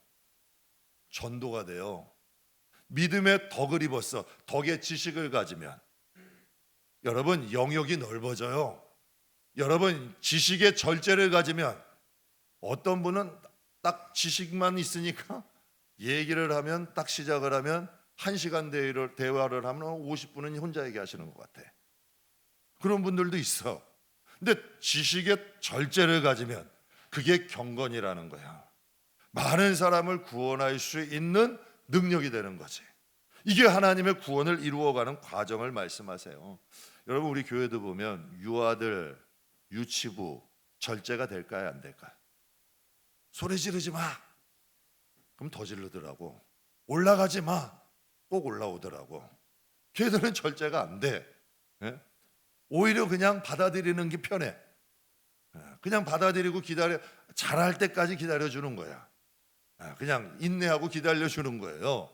전도가 돼요. 믿음의 덕을 입었어. 덕의 지식을 가지면 여러분 영역이 넓어져요. 여러분 지식의 절제를 가지면, 어떤 분은 딱 지식만 있으니까 얘기를 하면, 딱 시작을 하면 1시간 대화를 하면 50분은 혼자 얘기하시는 것 같아. 그런 분들도 있어. 근데 지식의 절제를 가지면 그게 경건이라는 거야. 많은 사람을 구원할 수 있는 능력이 되는 거지. 이게 하나님의 구원을 이루어가는 과정을 말씀하세요. 여러분, 우리 교회도 보면 유아들 유치부 절제가 될까요, 안 될까요? 소리 지르지 마, 그럼 더 지르더라고. 올라가지 마, 꼭 올라오더라고. 걔들은 절제가 안 돼. 예? 오히려 그냥 받아들이는 게 편해. 그냥 받아들이고 기다려, 잘할 때까지 기다려주는 거야. 그냥 인내하고 기다려주는 거예요.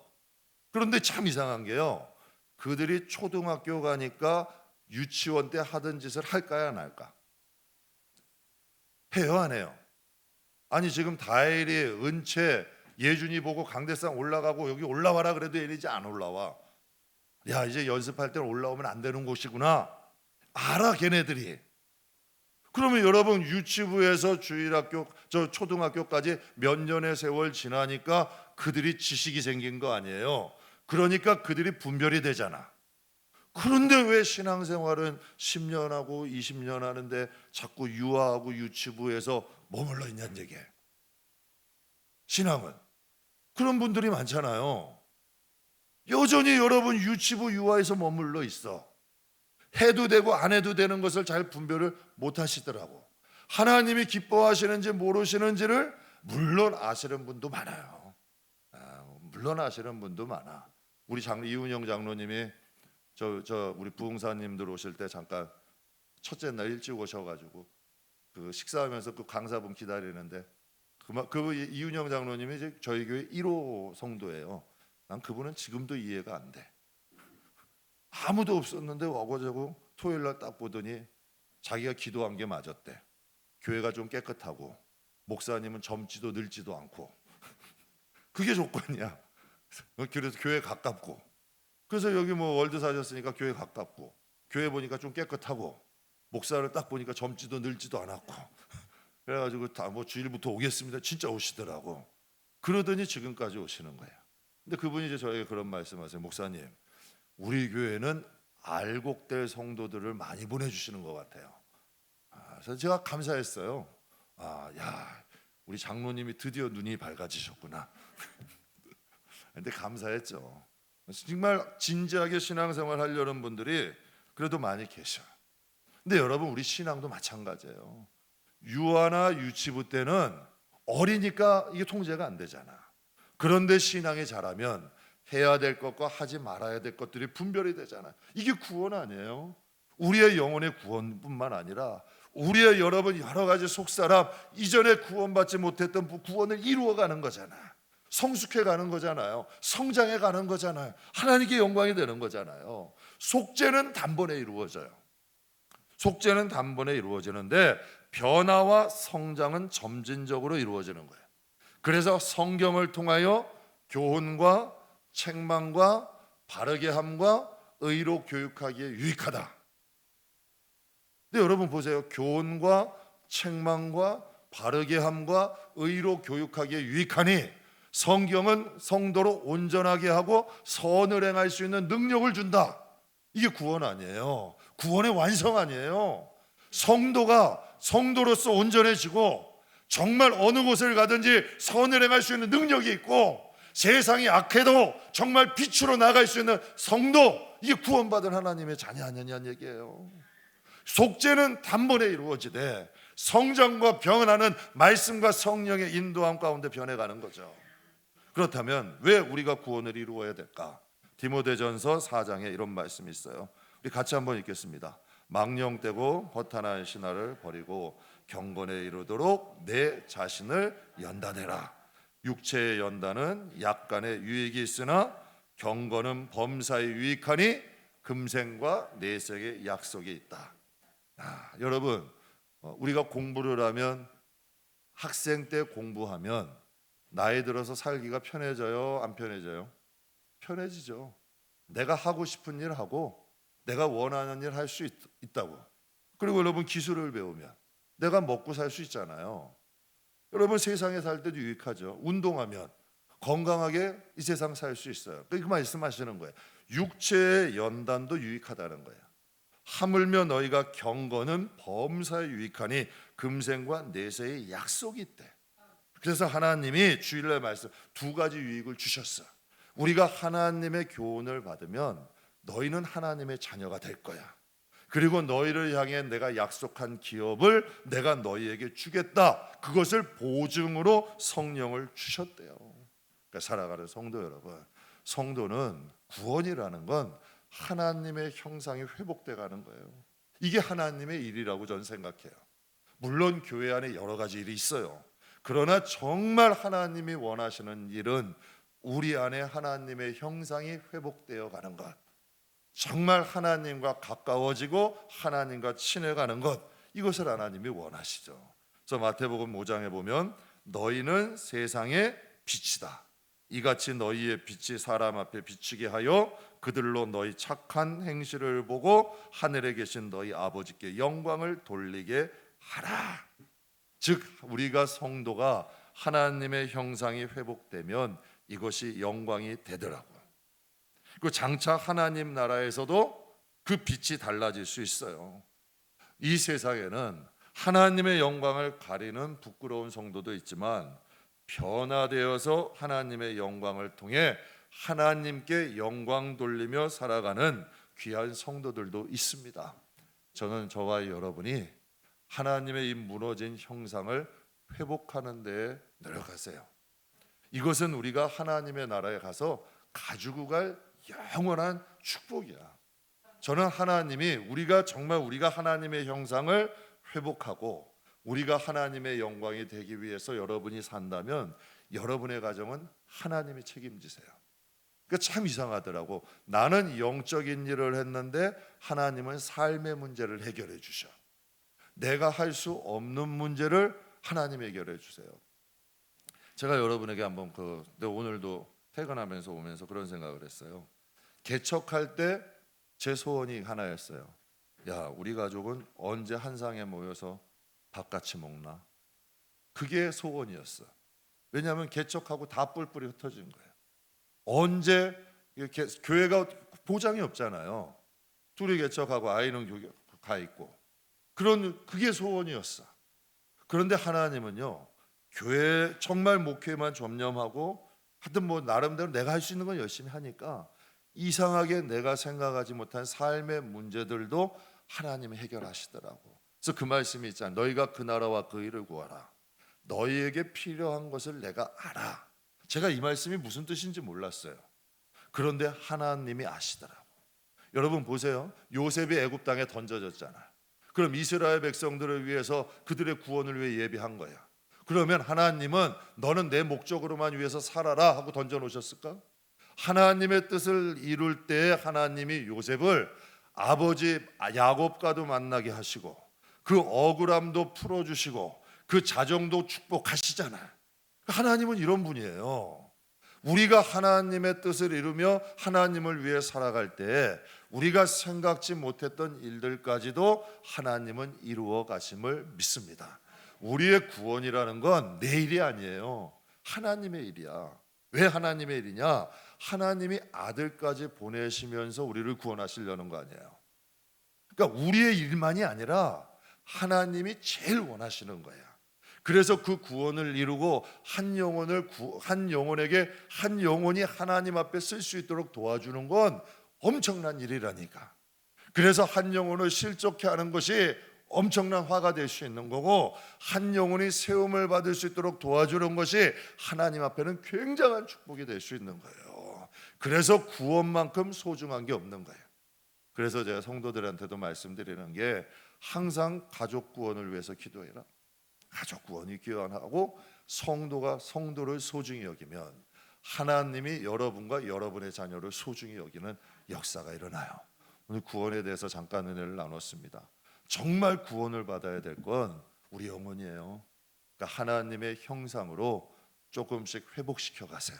그런데 참 이상한 게요, 그들이 초등학교 가니까 유치원 때 하던 짓을 할까요, 안 할까? 해요, 안 해요? 아니, 지금 다혜리, 은채, 예준이 보고 강대상 올라가고 여기 올라와라 그래도 얘네 이제 안 올라와. 야, 이제 연습할 때는 올라오면 안 되는 곳이구나 알아, 걔네들이. 그러면 여러분, 유치부에서 주일학교, 초등학교까지 몇 년의 세월 지나니까 그들이 지식이 생긴 거 아니에요? 그러니까 그들이 분별이 되잖아. 그런데 왜 신앙생활은 10년하고 20년 하는데 자꾸 유아하고 유치부에서 머물러 있냐는 얘기예요. 신앙은 그런 분들이 많잖아요. 여전히 여러분 유치부 유아에서 머물러 있어. 해도 되고 안 해도 되는 것을 잘 분별을 못 하시더라고. 하나님이 기뻐하시는지 모르시는지를 물론 아시는 분도 많아요. 물론 아시는 분도 많아. 우리 이훈영 장로님이 우리 부흥사님들 오실 때 잠깐 첫째 날 일찍 오셔가지고 그 식사하면서 그 강사분 기다리는데, 그 이훈영 장로님이 이제 저희 교회 1호 성도예요. 난 그분은 지금도 이해가 안 돼. 아무도 없었는데 와가지고 토요일 날 딱 보더니 자기가 기도한 게 맞았대. 교회가 좀 깨끗하고 목사님은 젊지도 늙지도 않고 그게 조건이야. 그래서 교회 가깝고, 그래서 여기 뭐 월드 사셨으니까 교회 가깝고, 교회 보니까 좀 깨끗하고, 목사를 딱 보니까 젊지도 늙지도 않았고, 그래가지고 다 뭐 주일부터 오겠습니다 진짜 오시더라고. 그러더니 지금까지 오시는 거예요. 근데 그분이 이제 저에게 그런 말씀하세요. 목사님, 우리 교회는 알곡될 성도들을 많이 보내주시는 것 같아요. 그래서 제가 감사했어요. 야, 우리 장로님이 드디어 눈이 밝아지셨구나. 근데 감사했죠. 정말 진지하게 신앙생활 하려는 분들이 그래도 많이 계셔요. 근데 여러분, 우리 신앙도 마찬가지예요. 유아나 유치부 때는 어리니까 이게 통제가 안 되잖아. 그런데 신앙이 자라면 해야 될 것과 하지 말아야 될 것들이 분별이 되잖아. 이게 구원 아니에요? 우리의 영혼의 구원뿐만 아니라 우리의 여러분 여러 가지 속사람, 이전에 구원받지 못했던 구원을 이루어가는 거잖아. 성숙해 가는 거잖아요. 성장해 가는 거잖아요. 하나님께 영광이 되는 거잖아요. 속죄는 단번에 이루어져요. 속죄는 단번에 이루어지는데 변화와 성장은 점진적으로 이루어지는 거예요. 그래서 성경을 통하여 교훈과 책망과 바르게 함과 의로 교육하기에 유익하다. 근데 여러분 보세요. 교훈과 책망과 바르게 함과 의로 교육하기에 유익하니 성경은 성도로 온전하게 하고 선을 행할 수 있는 능력을 준다. 이게 구원 아니에요. 구원의 완성 아니에요. 성도가 성도로서 온전해지고 정말 어느 곳을 가든지 선을 행할 수 있는 능력이 있고 세상이 악해도 정말 빛으로 나갈 수 있는 성도, 이게 구원받은 하나님의 자녀 아니냐는 얘기예요. 속죄는 단번에 이루어지되 성장과 변화는 말씀과 성령의 인도함 가운데 변해가는 거죠. 그렇다면 왜 우리가 구원을 이루어야 될까? 디모데전서 4장에 이런 말씀이 있어요. 우리 같이 한번 읽겠습니다. 망령되고 허탄한 신화를 버리고 경건에 이르도록 내 자신을 연단해라. 육체의 연단은 약간의 유익이 있으나 경건은 범사에 유익하니 금생과 내색의 약속이 있다. 여러분, 우리가 공부를 하면, 학생 때 공부하면 나이 들어서 살기가 편해져요? 안 편해져요? 편해지죠. 내가 하고 싶은 일 하고 내가 원하는 일 할 수 있다고. 그리고 여러분, 기술을 배우면 내가 먹고 살 수 있잖아요. 여러분, 세상에 살 때도 유익하죠. 운동하면 건강하게 이 세상 살 수 있어요. 그 말씀하시는 거예요. 육체의 연단도 유익하다는 거예요. 하물며 너희가 경건은 범사에 유익하니 금생과 내세의 약속이 있대. 그래서 하나님이 주일날 말씀 두 가지 유익을 주셨어. 우리가 하나님의 교훈을 받으면 너희는 하나님의 자녀가 될 거야. 그리고 너희를 향해 내가 약속한 기업을 내가 너희에게 주겠다. 그것을 보증으로 성령을 주셨대요. 그러니까 살아가는 성도 여러분, 성도는 구원이라는 건 하나님의 형상이 회복돼 가는 거예요. 이게 하나님의 일이라고 저는 생각해요. 물론 교회 안에 여러 가지 일이 있어요. 그러나 정말 하나님이 원하시는 일은 우리 안에 하나님의 형상이 회복되어 가는 것, 정말 하나님과 가까워지고 하나님과 친해가는 것, 이것을 하나님이 원하시죠. 그래서 마태복음 5장에 보면 너희는 세상의 빛이다. 이같이 너희의 빛이 사람 앞에 비치게 하여 그들로 너희 착한 행실을 보고 하늘에 계신 너희 아버지께 영광을 돌리게 하라. 즉 우리가 성도가 하나님의 형상이 회복되면 이것이 영광이 되더라고요. 그 장차 하나님 나라에서도 그 빛이 달라질 수 있어요. 이 세상에는 하나님의 영광을 가리는 부끄러운 성도도 있지만 변화되어서 하나님의 영광을 통해 하나님께 영광 돌리며 살아가는 귀한 성도들도 있습니다. 저는 저와 여러분이 하나님의 이 무너진 형상을 회복하는 데 노력하세요. 이것은 우리가 하나님의 나라에 가서 가지고 갈 영원한 축복이야. 저는 하나님이 우리가 하나님의 형상을 회복하고 우리가 하나님의 영광이 되기 위해서 여러분이 산다면 여러분의 가정은 하나님이 책임지세요. 그러니까 참 이상하더라고. 나는 영적인 일을 했는데 하나님은 삶의 문제를 해결해 주셔. 내가 할 수 없는 문제를 하나님이 해결해 주세요. 제가 여러분에게 한번 오늘도 퇴근하면서 오면서 그런 생각을 했어요. 개척할 때 제 소원이 하나였어요. 야, 우리 가족은 언제 한 상에 모여서 밥 같이 먹나? 그게 소원이었어. 왜냐하면 개척하고 다 뿔뿔이 흩어진 거예요. 언제 이렇게 교회가 보장이 없잖아요. 둘이 개척하고 아이는 교회 가 있고 그게 소원이었어. 그런데 하나님은요, 교회 정말 목회만 전념하고 하여튼 뭐 나름대로 내가 할 수 있는 건 열심히 하니까 이상하게 내가 생각하지 못한 삶의 문제들도 하나님이 해결하시더라고. 그래서 그 말씀이 있잖아. 너희가 그 나라와 그 일을 구하라. 너희에게 필요한 것을 내가 알아. 제가 이 말씀이 무슨 뜻인지 몰랐어요. 그런데 하나님이 아시더라고. 여러분 보세요. 요셉이 애굽 땅에 던져졌잖아. 그럼 이스라엘 백성들을 위해서 그들의 구원을 위해 예비한 거야. 그러면 하나님은 너는 내 목적으로만 위해서 살아라 하고 던져 놓으셨을까? 하나님의 뜻을 이룰 때 하나님이 요셉을 아버지 야곱과도 만나게 하시고 그 억울함도 풀어주시고 그 자정도 축복하시잖아. 하나님은 이런 분이에요. 우리가 하나님의 뜻을 이루며 하나님을 위해 살아갈 때 우리가 생각지 못했던 일들까지도 하나님은 이루어 가심을 믿습니다. 우리의 구원이라는 건 내 일이 아니에요. 하나님의 일이야. 왜 하나님의 일이냐? 하나님이 아들까지 보내시면서 우리를 구원하시려는 거 아니에요. 그러니까 우리의 일만이 아니라 하나님이 제일 원하시는 거야. 그래서 그 구원을 이루고 한 영혼에게 한 영혼이 하나님 앞에 쓸 수 있도록 도와주는 건 엄청난 일이라니까. 그래서 한 영혼을 실족케 하는 것이 엄청난 화가 될 수 있는 거고 한 영혼이 세움을 받을 수 있도록 도와주는 것이 하나님 앞에는 굉장한 축복이 될 수 있는 거예요. 그래서 구원만큼 소중한 게 없는 거예요. 그래서 제가 성도들한테도 말씀드리는 게 항상 가족 구원을 위해서 기도해라. 가족 구원이 귀환하고 성도가 성도를 소중히 여기면 하나님이 여러분과 여러분의 자녀를 소중히 여기는 역사가 일어나요. 오늘 구원에 대해서 잠깐 은혜를 나눴습니다. 정말 구원을 받아야 될 건 우리 영혼이에요. 그러니까 하나님의 형상으로 조금씩 회복시켜 가세요.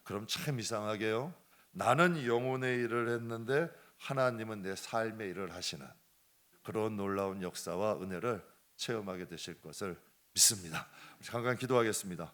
그럼 참 이상하게요. 나는 영혼의 일을 했는데 하나님은 내 삶의 일을 하시는 그런 놀라운 역사와 은혜를 체험하게 되실 것을 믿습니다. 잠깐 기도하겠습니다.